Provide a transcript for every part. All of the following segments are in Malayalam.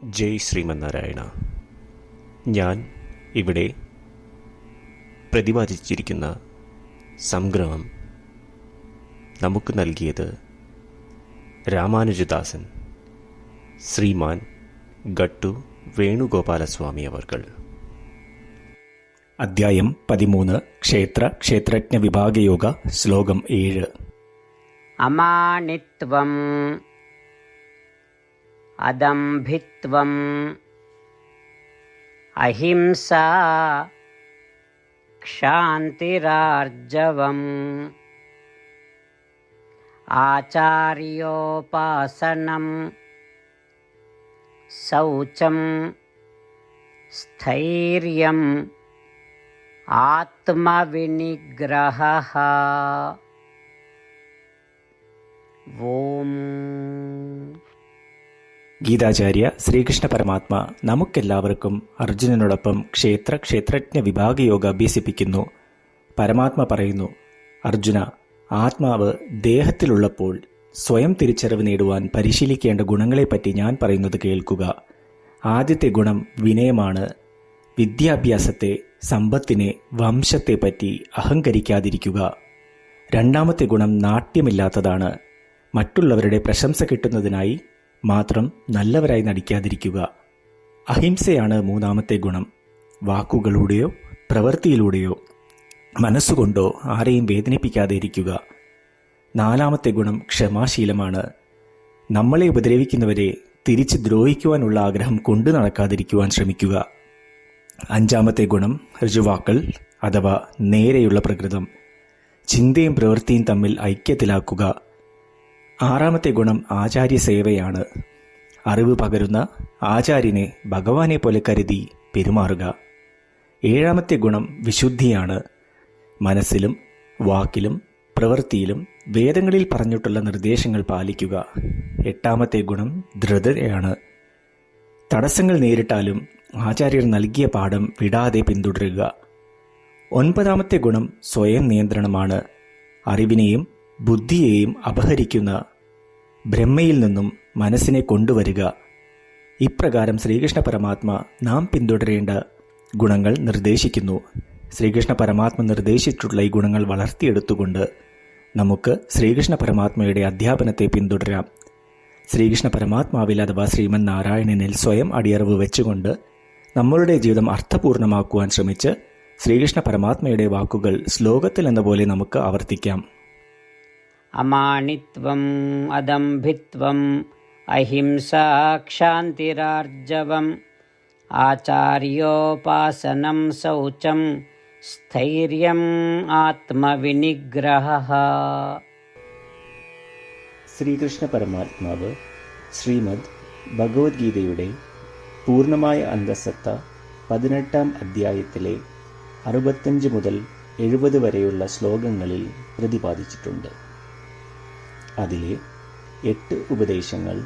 ജയ് ശ്രീമന്നാരായണ. ഞാൻ ഇവിടെ പ്രതിപാദിച്ചിരിക്കുന്ന സംഗ്രഹം നമുക്ക് നൽകിയത് രാമാനുജദാസൻ ശ്രീമാൻ ഗട്ടു വേണുഗോപാലസ്വാമി അവർകൾ. അധ്യായം 13 ക്ഷേത്രജ്ഞ വിഭാഗയോഗ. ശ്ലോകം 7. അമാനിത്വം അദംഭിത്വം അഹിംസാ ക്ഷാന്തിരാർജവം ആചാര്യോപാസനം ശൗചം സ്ഥൈര്യം ആത്മവിനിഗ്രഹഃ. ഓം. ഗീതാചാര്യ ശ്രീകൃഷ്ണ പരമാത്മ നമുക്കെല്ലാവർക്കും അർജുനനോടൊപ്പം ക്ഷേത്രജ്ഞ വിഭാഗയോഗ അഭ്യസിപ്പിക്കുന്നു. പരമാത്മ പറയുന്നു, അർജുന, ആത്മാവ് ദേഹത്തിലുള്ളപ്പോൾ സ്വയം തിരിച്ചറിവ് നേടുവാൻ പരിശീലിക്കേണ്ട ഗുണങ്ങളെപ്പറ്റി ഞാൻ പറയുന്നത് കേൾക്കുക. ആദ്യത്തെ ഗുണം വിനയമാണ്. വിദ്യാഭ്യാസത്തെ, സമ്പത്തിനെ, വംശത്തെപ്പറ്റി അഹങ്കരിക്കാതിരിക്കുക. രണ്ടാമത്തെ ഗുണം നാട്യമില്ലാത്തതാണ്. മറ്റുള്ളവരുടെ പ്രശംസ കിട്ടുന്നതിനായി മാത്രം നല്ലവരായി നടിക്കാതിരിക്കുക. അഹിംസയാണ് മൂന്നാമത്തെ ഗുണം. വാക്കുകളുടെയോ പ്രവൃത്തിയിലൂടെയോ മനസ്സുകൊണ്ടോ ആരെയും വേദനിപ്പിക്കാതെ ഇരിക്കുക. നാലാമത്തെ ഗുണം ക്ഷമാശീലമാണ്. നമ്മളെ ഉപദ്രവിക്കുന്നവരെ തിരിച്ച് ദ്രോഹിക്കുവാനുള്ള ആഗ്രഹം കൊണ്ടു നടക്കാതിരിക്കുവാൻ ശ്രമിക്കുക. അഞ്ചാമത്തെ ഗുണം ഋജുവാക്കൾ അഥവാ നേരെയുള്ള പ്രകൃതം. ചിന്തയും പ്രവൃത്തിയും തമ്മിൽ ഐക്യത്തിലാക്കുക. ആറാമത്തെ ഗുണം ആചാര്യ സേവയാണ്. അറിവ് പകരുന്ന ആചാര്യനെ ഭഗവാനെ പോലെ കരുതി പെരുമാറുക. ഏഴാമത്തെ ഗുണം വിശുദ്ധിയാണ്. മനസ്സിലും വാക്കിലും പ്രവൃത്തിയിലും വേദങ്ങളിൽ പറഞ്ഞിട്ടുള്ള നിർദ്ദേശങ്ങൾ പാലിക്കുക. എട്ടാമത്തെ ഗുണം ധൃതയാണ്. തടസ്സങ്ങൾ നേരിട്ടാലും ആചാര്യർ നൽകിയ പാഠം വിടാതെ പിന്തുടരുക. ഒൻപതാമത്തെ ഗുണം സ്വയം നിയന്ത്രണമാണ്. അറിവിനെയും ബുദ്ധിയെയും അപഹരിക്കുന്ന ബ്രഹ്മയിൽ നിന്നും മനസ്സിനെ കൊണ്ടുവരിക. ഇപ്രകാരം ശ്രീകൃഷ്ണ പരമാത്മ നാം പിന്തുടരേണ്ട ഗുണങ്ങൾ നിർദ്ദേശിക്കുന്നു. ശ്രീകൃഷ്ണ പരമാത്മ നിർദ്ദേശിച്ചിട്ടുള്ള ഈ ഗുണങ്ങൾ വളർത്തിയെടുത്തുകൊണ്ട് നമുക്ക് ശ്രീകൃഷ്ണ പരമാത്മയുടെ അധ്യാപനത്തെ പിന്തുടരാം. ശ്രീകൃഷ്ണ പരമാത്മാവിൽ അഥവാ ശ്രീമൻ നാരായണനിൽ സ്വയം അടിയറവ് വെച്ചുകൊണ്ട് നമ്മളുടെ ജീവിതം അർത്ഥപൂർണമാക്കുവാൻ ശ്രമിച്ച് ശ്രീകൃഷ്ണ പരമാത്മയുടെ വാക്കുകൾ ശ്ലോകത്തിൽ എന്ന പോലെ നമുക്ക് ആവർത്തിക്കാം. അമാനിത്വം അദംഭിത്വം അഹിംസാ ക്ഷാന്തിരാർജവം ആചാര്യോപാസനം ശൗചം സ്ഥൈര്യം ആത്മവിനിഗ്രഹഃ. ശ്രീകൃഷ്ണ പരമാത്മാവ് ശ്രീമദ് ഭഗവത്ഗീതയുടെ പൂർണ്ണമായ അന്തസത്ത 18-ാം അധ്യായത്തിലെ 65 മുതൽ 70 വരെയുള്ള ശ്ലോകങ്ങളിൽ പ്രതിപാദിച്ചിട്ടുണ്ട്. അതിലെ 8 ഉപദേശങ്ങൾ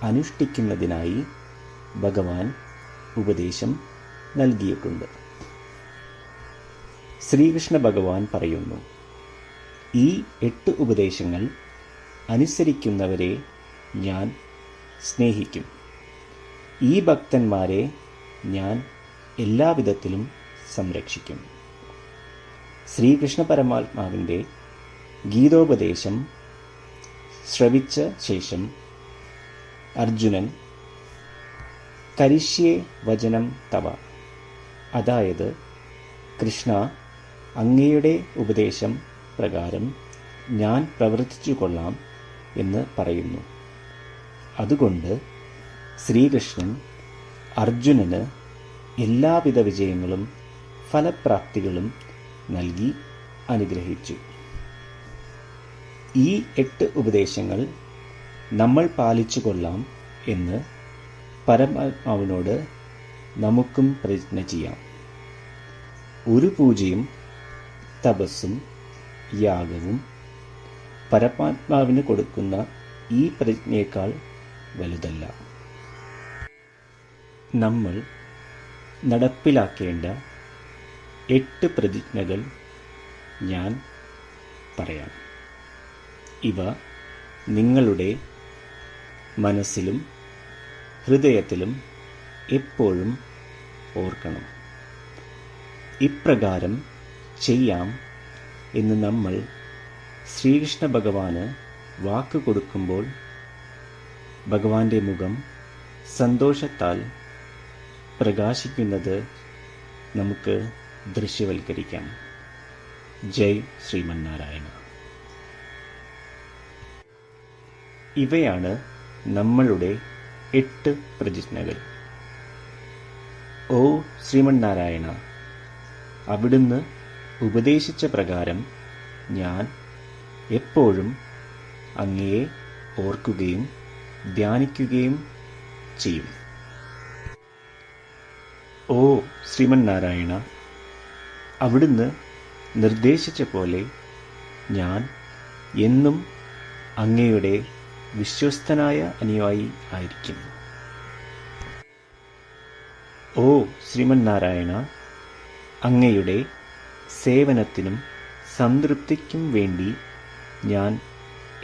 അനുഷ്ഠിക്കുന്നതിനായി ഭഗവാൻ ഉപദേശം നൽകിയിട്ടുണ്ട്. ശ്രീകൃഷ്ണ ഭഗവാൻ പറയുന്നു, ഈ 8 ഉപദേശങ്ങൾ അനുസരിക്കുന്നവരെ ഞാൻ സ്നേഹിക്കും. ഈ ഭക്തന്മാരെ ഞാൻ എല്ലാവിധത്തിലും സംരക്ഷിക്കും. ശ്രീകൃഷ്ണ പരമാത്മാവിൻ്റെ ഗീതോപദേശം ശ്രവിച്ച ശേഷം അർജുനൻ കരിഷ്യേ വചനം തവ, അതായത് കൃഷ്ണ, അങ്ങയുടെ ഉപദേശം പ്രകാരം ഞാൻ പ്രവർത്തിച്ചു കൊള്ളാം എന്ന് പറയുന്നു. അതുകൊണ്ട് ശ്രീകൃഷ്ണൻ അർജുനന് എല്ലാവിധ വിജയങ്ങളും ഫലപ്രാപ്തികളും നൽകി അനുഗ്രഹിച്ചു. ഈ 8 ഉപദേശങ്ങൾ നമ്മൾ പാലിച്ചു കൊള്ളാം എന്ന് പരമാത്മാവിനോട് നമുക്കും പ്രതിജ്ഞ ചെയ്യാം. ഒരു പൂജയും തപസ്സും യാഗവും പരമാത്മാവിന് കൊടുക്കുന്ന ഈ പ്രതിജ്ഞയേക്കാൾ വലുതല്ല. നമ്മൾ നടപ്പിലാക്കേണ്ട 8 പ്രതിജ്ഞകൾ ഞാൻ പറയാം. ഇവ നിങ്ങളുടെ മനസ്സിലും ഹൃദയത്തിലും എപ്പോഴും ഓർക്കണം. ഇപ്രകാരം ചെയ്യാം എന്ന് നമ്മൾ ശ്രീകൃഷ്ണ ഭഗവാന് വാക്ക് കൊടുക്കുമ്പോൾ ഭഗവാന്റെ മുഖം സന്തോഷത്താൽ പ്രകാശിക്കുന്നത് നമുക്ക് ദൃശ്യവൽക്കരിക്കാം. ജയ് ശ്രീമന്നാരായണ. ഇവയാണ് നമ്മളുടെ 8 പ്രതിജ്ഞകൾ. ഓ ശ്രീമന്നാരായണ, അവിടുന്ന് ഉപദേശിച്ച പ്രകാരം ഞാൻ എപ്പോഴും അങ്ങയെ ഓർക്കുകയും ധ്യാനിക്കുകയും ചെയ്യും. ഓ ശ്രീമന്നാരായണ, അവിടുന്ന് നിർദ്ദേശിച്ച പോലെ ഞാൻ എന്നും അങ്ങയുടെ വിശ്വസ്തനായ അനുയായി ആയിരിക്കും. ഓ ശ്രീമന്നാരായണ, അങ്ങയുടെ സേവനത്തിനും സംതൃപ്തിക്കും വേണ്ടി ഞാൻ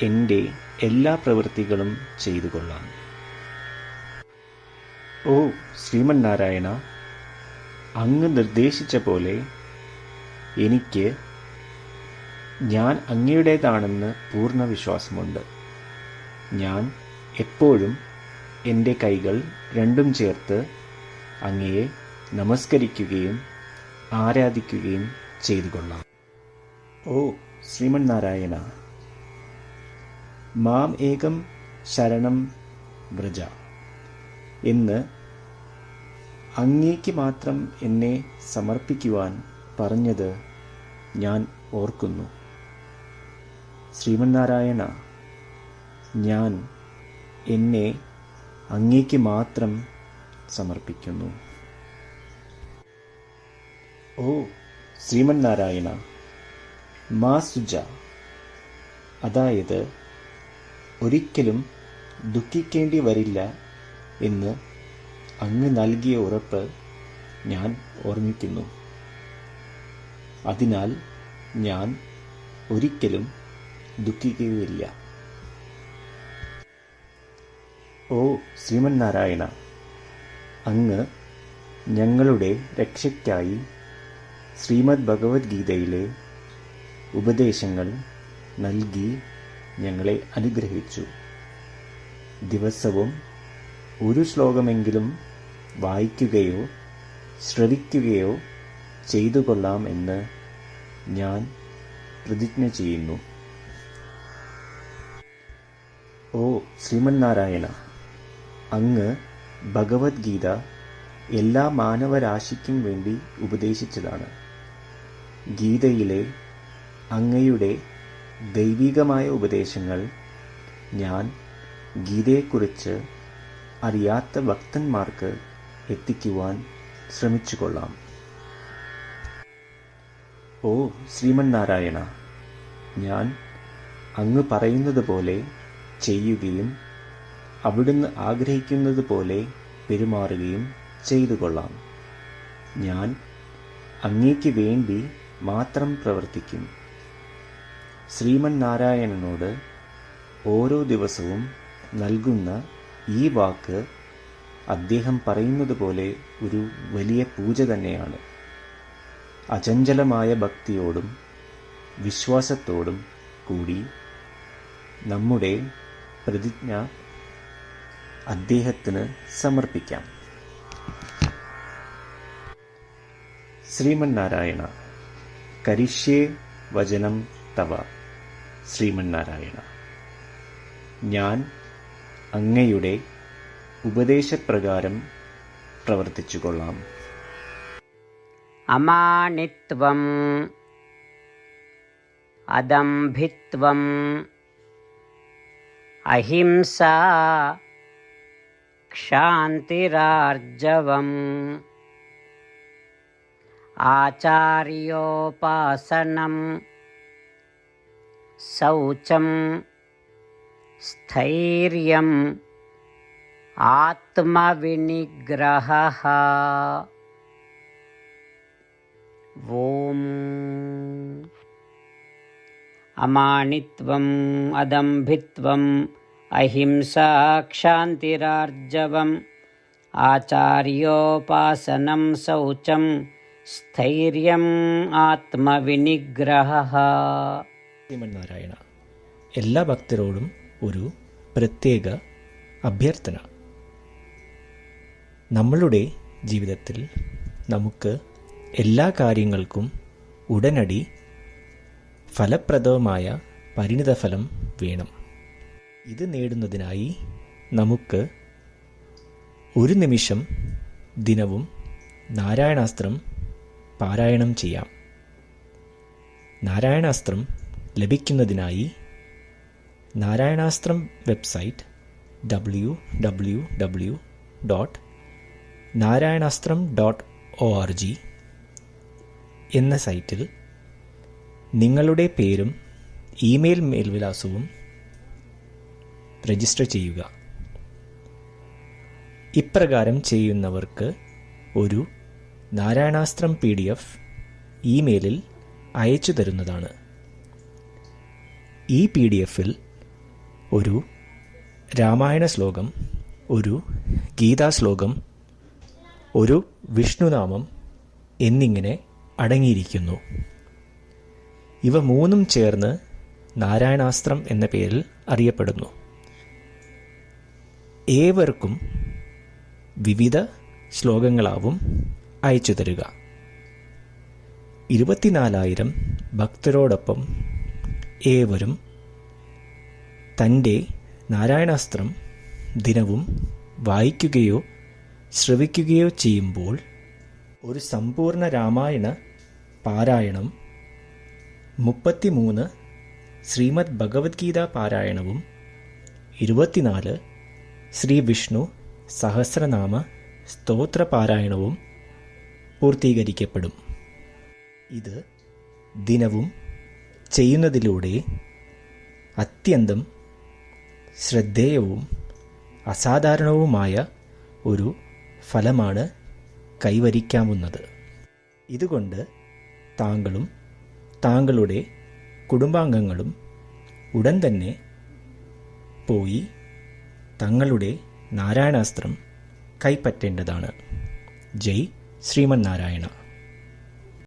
എൻ്റെ എല്ലാ പ്രവൃത്തികളും ചെയ്തു കൊള്ളാം. ഓ ശ്രീമന്നാരായണ, അങ്ങ് നിർദ്ദേശിച്ച പോലെ എനിക്ക് ഞാൻ അങ്ങയുടേതാണെന്ന് പൂർണ്ണ വിശ്വാസമുണ്ട്. ഞാൻ എപ്പോഴും എൻ്റെ കൈകൾ രണ്ടും ചേർത്ത് അങ്ങയെ നമസ്കരിക്കുകയും ആരാധിക്കുകയും ചെയ്തു കൊള്ളാം. ഓ ശ്രീമന്നാരായണ, മാം ഏകം ശരണം വ്രജ എന്ന് അങ്ങേക്ക് മാത്രം എന്നെ സമർപ്പിക്കുവാൻ പറഞ്ഞത് ഞാൻ ഓർക്കുന്നു. ശ്രീമന്നാരായണ, ഞാൻ എന്നെ അങ്ങേക്ക് മാത്രം സമർപ്പിക്കുന്നു. ഓ ശ്രീമന്നാരായണ, മാ സുജ, അതായത് ഒരിക്കലും ദുഃഖിക്കേണ്ടി വരില്ല എന്ന് അങ്ങ് നൽകിയ ഉറപ്പ് ഞാൻ ഓർമ്മിക്കുന്നു. അതിനാൽ ഞാൻ ഒരിക്കലും ദുഃഖിക്കുകയില്ല. ഓ ശ്രീമന്നാരായണ, അങ്ങ് ഞങ്ങളുടെ രക്ഷയ്ക്കായി ശ്രീമദ് ഭഗവത്ഗീതയിലെ ഉപദേശങ്ങൾ നൽകി ഞങ്ങളെ അനുഗ്രഹിച്ചു. ദിവസവും ഒരു ശ്ലോകമെങ്കിലും വായിക്കുകയോ ശ്രവിക്കുകയോ ചെയ്തു കൊള്ളാം എന്ന് ഞാൻ പ്രതിജ്ഞ ചെയ്യുന്നു. ഓ ശ്രീമന്നാരായണ, അങ്ങ് ഭഗവത്ഗീത എല്ലാ മാനവരാശിക്കും വേണ്ടി ഉപദേശിച്ചതാണ്. ഗീതയിലെ അങ്ങയുടെ ദൈവികമായ ഉപദേശങ്ങൾ ഞാൻ ഗീതയെക്കുറിച്ച് അറിയാത്ത ഭക്തന്മാർക്ക് എത്തിക്കുവാൻ ശ്രമിച്ചുകൊള്ളാം. ഓ ശ്രീമന്നാരായണ, ഞാൻ അങ്ങ് പറയുന്നത് പോലെ ചെയ്യുകയും അവിടുന്ന് ആഗ്രഹിക്കുന്നത് പോലെ പെരുമാറുകയും ചെയ്തു കൊള്ളാം. ഞാൻ അങ്ങേക്ക് വേണ്ടി മാത്രം പ്രവർത്തിക്കും. ശ്രീമന്നാരായണനോട് ഓരോ ദിവസവും നൽകുന്ന ഈ വാക്ക് അദ്ദേഹം പറയുന്നത് പോലെ ഒരു വലിയ പൂജ തന്നെയാണ്. അചഞ്ചലമായ ഭക്തിയോടും വിശ്വാസത്തോടും കൂടി നമ്മുടെ പ്രതിജ്ഞ അദ്ദേഹത്തിന് സമർപ്പിക്കാം. ശ്രീമന്നാരായണ, കരിഷ്യേ വചനം തവ. ശ്രീമന്നാരായണ, ഞാൻ അങ്ങയുടെ ഉപദേശപ്രകാരം പ്രവർത്തിച്ചു കൊള്ളാം. അമാനിത്വം, അദംഭിത്വം, അഹിംസ, ക്ഷാന്തിരാർജവം, ആചാര്യോപാസനം, ശൗചം, സ്ഥൈര്യം, ആത്മവിനിഗ്രഹഃ. ഓം. അമാനിത്വം, അദംഭിത്വം, അഹിംസ, ക്ഷാന്തിരാർജവം, ആചാര്യോപാസനം ശൗചം സ്ഥൈര്യം ആത്മവിനിഗ്രഹഃ. ശ്രീമന്നാരായണ, എല്ലാ ഭക്തരോടും ഒരു പ്രത്യേക അഭ്യർത്ഥന. നമ്മളുടെ ജീവിതത്തിൽ നമുക്ക് എല്ലാ കാര്യങ്ങൾക്കും ഉടനടി ഫലപ്രദമായ പരിണിതഫലം വേണം. ഇത് നേടുന്നതിനായി നമുക്ക് ഒരു നിമിഷം ദിനവും നാരായണാസ്ത്രം പാരായണം ചെയ്യാം. നാരായണാസ്ത്രം ലഭിക്കുന്നതിനായി നാരായണാസ്ത്രം വെബ്സൈറ്റ് www.narayanaastram.org എന്ന സൈറ്റിൽ നിങ്ങളുടെ പേരും ഇമെയിൽ മേൽവിലാസവും രജിസ്റ്റർ ചെയ്യുക. ഇപ്രകാരം ചെയ്യുന്നവർക്ക് ഒരു നാരായണാസ്ത്രം PDF ഇമെയിലിൽ അയച്ചു തരുന്നതാണ്. ഈ PDF-ൽ ഒരു രാമായണ ശ്ലോകം, ഒരു ഗീതാശ്ലോകം, ഒരു വിഷ്ണുനാമം എന്നിങ്ങനെ അടങ്ങിയിരിക്കുന്നു. ഇവ മൂന്നും ചേർന്ന് നാരായണാസ്ത്രം എന്ന പേരിൽ അറിയപ്പെടുന്നു. ഏവർക്കും വിവിധ ശ്ലോകങ്ങളാവും അയച്ചു തരിക. 24,000 ഭക്തരോടൊപ്പം ഏവരും തൻ്റെ നാരായണാസ്ത്രം ദിനവും വായിക്കുകയോ ശ്രവിക്കുകയോ ചെയ്യുമ്പോൾ ഒരു സമ്പൂർണ്ണ രാമായണ പാരായണം, 33 ശ്രീമദ് ഭഗവത്ഗീത പാരായണവും 24 ശ്രീ വിഷ്ണു സഹസ്രനാമ സ്തോത്ര പാരായണവും പൂർത്തീകരിക്കപ്പെടും. ഇത് ദിനവും ചെയ്യുന്നതിലൂടെ അത്യന്തം ശ്രദ്ധേയവും അസാധാരണവുമായ ഒരു ഫലമാണ് കൈവരിക്കാവുന്നത്. ഇതുകൊണ്ട് താങ്കളും താങ്കളുടെ കുടുംബാംഗങ്ങളും ഉടൻ തന്നെ പോയി തങ്ങളുടെ നാരായണാസ്ത്രം കൈപ്പറ്റേണ്ടതാണ്. ജയ് ശ്രീമന്നാരായണ.